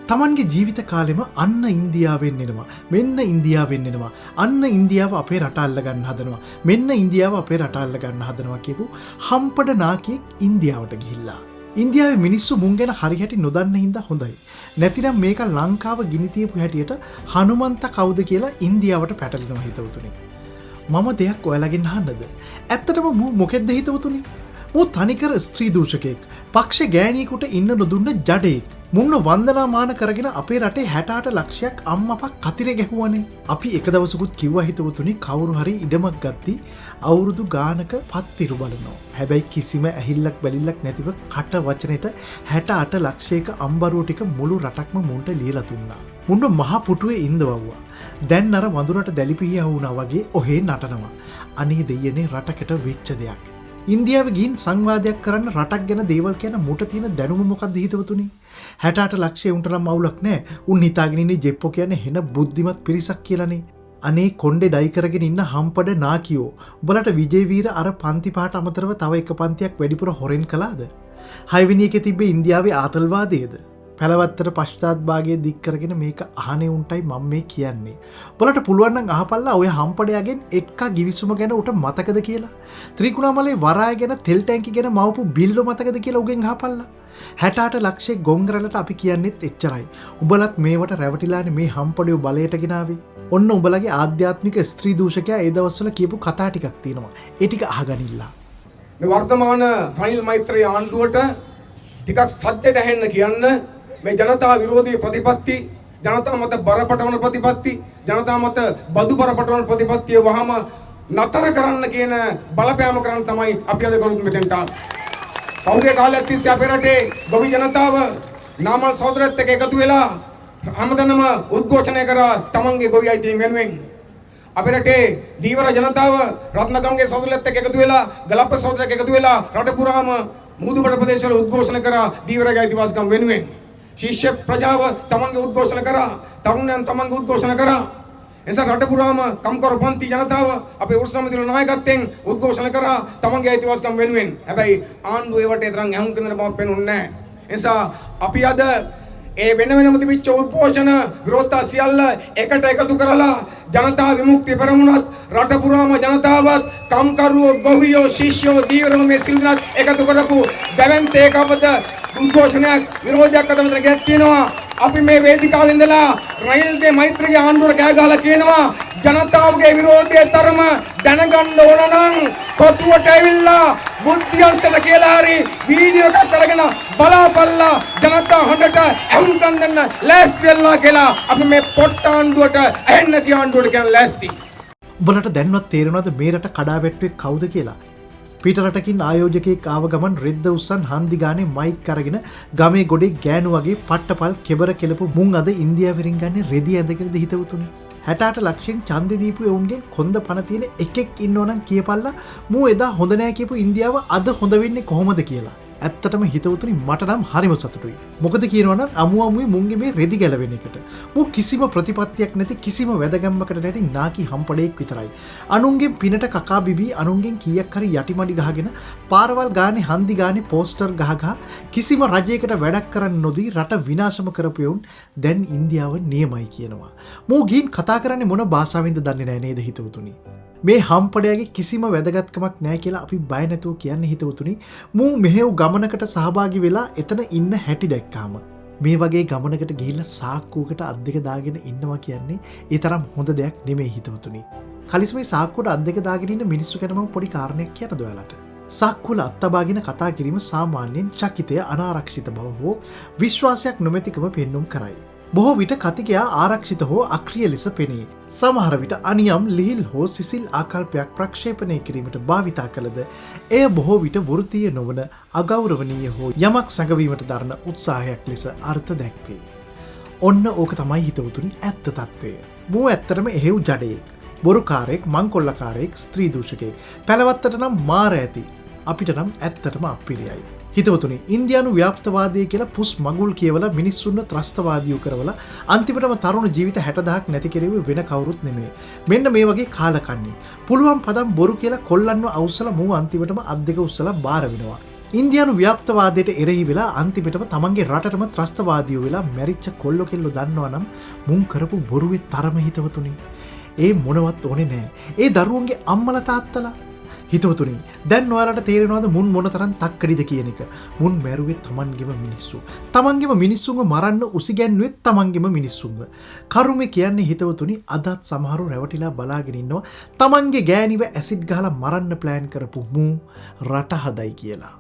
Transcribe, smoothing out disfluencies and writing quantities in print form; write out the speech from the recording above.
තමන්ගේ ජීවිත කාලෙම අන්න ඉන්දියාවෙන් එනවා. මෙන්න ඉන්දියාවෙන් එනවා. අන්න ඉන්දියාව අපේ රට අල්ල ගන්න හදනවා. මෙන්න ඉන්දියාව අපේ රට අල්ල ගන්න හදනවා කියපු හම්පඩ නාකියෙක් ඉන්දියාවට ගිහිල්ලා. ඉන්දියාවේ මිනිස්සු මුන් ගැන හරිහැටි නොදන්න හින්දා හොඳයි. නැතිනම් මේක ලංකාව ගිනි තියපු හැටියට හනුමන්ත කවුද කියලා ඉන්දියාවට පැටලෙනවා හිතවතුනි. මම දෙයක් ඔයාලගෙන් අහන්නද? ඇත්තටම මූ මොකෙද්ද හිතවතුනි? මූ තනිකර ස්ත්‍රී දූෂකයෙක්. පක්ෂ ගෑණියෙකුට ඉන්න නොදුන්න ජඩේක්. මුන්න වන්දනාමාන කරගෙන අපේ රටේ 68 ලක්ෂයක් අම්මපා කතිරේ ගැහුවනේ. අපි එක දවසකුත් කිව්වා හිතවතුනි කවුරු හරි ඉඩමක් ගත්ති අවුරුදු ගානක පත්තිරු බලනවා. හැබැයි කිසිම ඇහිල්ලක් බැලිල්ලක් නැතිව කට වචනෙට 68 ලක්ෂයක අම්බරුව ටික මුළු රටක්ම මුන්ට ලියලා දුන්නා. මුන්න මහ පුටුවේ ඉඳවවුවා. දැන් අර වඳුරට දැලිපිහියා වුණා වගේ ඔහේ නටනවා. අනේ දෙයනේ රටකට වෙච්ච දෙයක්. ඉන්දියාව ගින් සංවාදයක් කරන්න රටක් ගැන දේවල් කියන මුට තියෙන දැනුම මොකක්ද හිතවතුනි? 68 ලක්ෂය උන්ට නම් අවුලක් නැහැ. උන් හිතාගෙන ඉන්නේ ජෙප්පෝ කියන්නේ හෙන බුද්ධිමත් පිරිසක් කියලානේ. අනේ කොණ්ඩේ ඩයි කරගෙන ඉන්න හම්පඩ නාකියෝ. උඹලට විජේවීර අර පන්ති පහට අමතරව තව එක පන්තියක් වැඩිපුර හොරෙන් කළාද? 6 වෙනි එකේ තිබ්බේ ඉන්දියාවේ ආතල්වාදයේද? පැලවත්තර පශ්චාත් භාගයේ දික් කරගෙන මේක අහනේ උන්ටයි මම මේ කියන්නේ. උඹලට පුළුවන් නම් අහපල්ලා ඔය හම්පඩයාගෙන් එක්කා ගිවිසුම ගැන උට මතකද කියලා. ත්‍රිකුණාමලේ වරාය ගැන තෙල් ටැංකි ගැන මවපු බිල්ල මතකද කියලා උගෙන් අහපල්ලා. 68 ලක්ෂයේ ගොංගරලට අපි කියන්නේත් එච්චරයි. උඹලත් මේවට රැවටිලානේ මේ හම්පඩියෝ බලයට ගෙනාවේ. ඔන්න උඹලගේ ආධ්‍යාත්මික ස්ත්‍රී දූෂකයා ඒ දවස්වල කියපු කතා ටිකක් තියෙනවා. ඒ ටික අහගනින්නලා. මේ වර්තමාන රනිල් මෛත්‍රී ආණ්ඩුවට ටිකක් සත්‍යයට ඇහෙන්න කියන්න මේ ජනතා විරෝධී ප්‍රතිපත්ති ජනතා මත බරපතල ප්‍රතිපත්ති ජනතා මත බදු බරපතල ප්‍රතිපත්තිය වහම නතර කරන්න කියන බලපෑම කරන්න තමයි අපි අද කරුත් මෙතෙන්ට පෞගේ කාලයක් තිස්සේ අපේ රටේ ගොවි ජනතාව නාමල් සහෝදරයත් එක්ක එකතු වෙලා හැමදැනම උද්ඝෝෂණය කරා තමන්ගේ ගොවි අයිතීන් වෙනුවෙන් අපේ රටේ දීවර ජනතාව රත්නගම්ගේ සහෝදරයත් එක්ක එකතු වෙලා ගලප්ප සහෝදරයත් එක්ක එකතු වෙලා රට පුරාම මුදුබඩ ප්‍රදේශවල උද්ඝෝෂණ කරා දීවරගේ අයිතිවාසිකම් වෙනුවෙන් ශිෂ්‍ය ප්‍රජාව තමන්ගේ උද්ඝෝෂණ කරා තරුණයන් තමන්ගේ උද්ඝෝෂණ කරා එසා රට පුරාම කම්කරු පන්ති ජනතාව අපේ උත්සවමතිල නායකත්වයෙන් උද්ඝෝෂණ කරා තමන්ගේ අයිතිවාසිකම් වෙනුවෙන් හැබැයි ආණ්ඩුව ඒවට තරම් ඇහුම් කරන බව පෙනුන්නේ නැහැ එසා අපි අද ඒ වෙන වෙනම තිබිච්ච උද්ඝෝෂණ විරෝධතා සියල්ල එකට එකතු කරලා ජනතා විමුක්ති පෙරමුණත් රට පුරාම ජනතාවත් කම්කරුවෝ ගොවියෝ ශිෂ්‍යෝ දීවරම මේ සිල්නත් එකතු කරපු දැවැන්තේ කපත උද්ඝෝෂණයක් විරෝධයක් අද මෙතන ගැත්තිනවා අපි මේ වේදිකාවේ ඉඳලා රනිල්ගේ මෛත්‍රීගේ ආණ්ඩුවට කෑ ගහලා කියනවා ජනතාවගේ විරෝධය තරම දැනගන්න ඕන නම් කොටුවට ඇවිල්ලා බුද්ධියන්සට කියලා හරි වීඩියෝ එකක් අරගෙන බලාපල්ලා ජනතා හොඳට ඇහුම්කන් දෙන්න ලෑස්ති වෙලා කියලා අපි මේ පොට්ට ආණ්ඩුවට ඇහෙන්නේ නැති ආණ්ඩුවට කියන ලෑස්ති. උඹලට දැන්වත් තේරෙනවද මේ රට කඩා වැටුවේ කවුද කියලා? පිට රටකින් ආයෝජකයෙක් ආව ගමන් රෙද්ද උස්සන් හන්දි ගානේ මයික් අරගෙන ගමේ ගොඩේ ගෑනු වගේ පට්ටපල් කෙබර කෙලපු මුන් අද ඉන්දියාවෙන් ගන්නේ රෙදි ඇඳගෙනද හිතවතුනේ. 68 ලක්ෂයෙන් ඡන්දෙ දීපු එවුන්ගෙන් කොන්ද පණ තියෙන එකෙක් ඉන්නවනම් කියපල්ලා මූ එදා හොඳ නෑ කියපු ඉන්දියාව අද හොඳ වෙන්නේ කොහොමද කියලා. ඇත්තටම හිතවතුනි මට නම් හරිම සතුටුයි. මොකද කියනවනම් අමුමුවේ මුන්ගේ මේ රෙදි ගැලවෙන එකට. මූ කිසිම ප්‍රතිපත්තියක් නැති කිසිම වැදගැම්මකට නැති නාකි හම්පඩේක් විතරයි. අනුන්ගෙන් පිනට කකා බිබී අනුන්ගෙන් කීයක් හරි යටිමඩි ගහගෙන පාරවල් ගානේ හන්දි ගානේ පෝස්ටර් ගහගහ කිසිම රජයකට වැඩක් කරන්න නොදී රට විනාශම කරපු යවුන් දැන් ඉන්දියාව නියමයි කියනවා. මූ ගින් කතා කරන්නේ මොන භාෂාවෙන්ද දන්නේ නැහැ නේද හිතවතුනි. මේ හම්පඩයාගේ කිසිම වැදගත්කමක් නැහැ කියලා අපි බය නැතුව කියන්නේ හිතවතුනි. මූ මෙහෙව් ගමනකට සහභාගී වෙලා එතන ඉන්න හැටි දැක්කාම මේ වගේ ගමනකට ගිහිල්ලා සාක්කුවකට අත් දෙක දාගෙන ඉන්නවා කියන්නේ ඒ තරම් හොඳ දෙයක් නෙමෙයි හිතවතුනි. කලිස්මේ සාක්කුවට අත් දෙක දාගෙන ඉන්න මිනිස්සු ගැන මම පොඩි කාරණයක් කියන්නද ඔයාලට. සාක්කුවල අත්තබාගෙන කතා කිරීම සාමාන්‍යයෙන් චකිතය අනාරක්ෂිත බව හෝ විශ්වාසයක් නොමැතිකම පෙන්නුම් කරයි. බොහෝ විට කතිකයා ආරක්ෂිත හෝ අක්‍රිය ලෙස පෙනේ. සමහර විට අනියම් ලිහිල් හෝ සිසිල් ආකල්පයක් ප්‍රක්ෂේපණය කිරීමට භාවිතා කළද එය බොහෝ විට වෘත්තීය නොවන අගෞරවනීය හෝ යමක් සැඟවීමට දරන උත්සාහයක් ලෙස අර්ථ දැක්වේ. ඔන්න ඕක තමයි හිතවතුනි ඇත්ත තත්ත්වය. මූ ඇත්තටම එහෙව් ජඩයෙක්, බොරුකාරයෙක්, මංකොල්ලකාරයෙක්, ස්ත්‍රී දූෂකයෙක්. පැලවත්තට නම් මාර ඇති. අපිට නම් ඇත්තටම අපිරියයි. හිතවතුනි ඉන්දියානු ව්‍යාප්තවාදය කියලා පුස් මගුල් කියවලා මිනිස්සුන්ව ත්‍රස්තවාදියෝ කරවලා අන්තිමටම තරුණ ජීවිත 60,000ක් නැති කෙරුවේ වෙන කවුරුත් නෙමෙයි. මෙන්න මේ වගේ කාලකන්ණි. පුළුවන් පදම් බොරු කියලා කොල්ලන්ව අවුස්සලා මූ අන්තිමටම අත් දෙක උස්සලා බාර වෙනවා. ඉන්දියානු ව්‍යාප්තවාදයට එරෙහි වෙලා අන්තිමටම තමන්ගේ රටටම ත්‍රස්තවාදියෝ වෙලා මැරිච්ච කොල්ලො කෙල්ලො දන්නවා නම් මුන් කරපු බොරුවේ තරම හිතවතුනි. ඒ මොනවත් ඕනේ නෑ. ඒ දරුවන්ගේ අම්මලා තාත්තලා හිතවතුනි දැන් ඔයාලට තේරෙනවද මුන් මොන තරම් තක්කඩිද කියන එක. මුන් මැරුවේ තමන්ගේම මිනිස්සු. තමන්ගේම මිනිස්සුන්ව මරන්න උසිගැන්නුවෙත් තමන්ගේම මිනිස්සුන්ව. කරුමේ කියන්නේ හිතවතුනි අදත් සමහරු රැවටිලා බලාගෙන ඉන්නවා තමන්ගේ ගෑණිව ඇසිඩ් ගහලා මරන්න ප්ලෑන් කරපු මූ රට හදයි කියලා.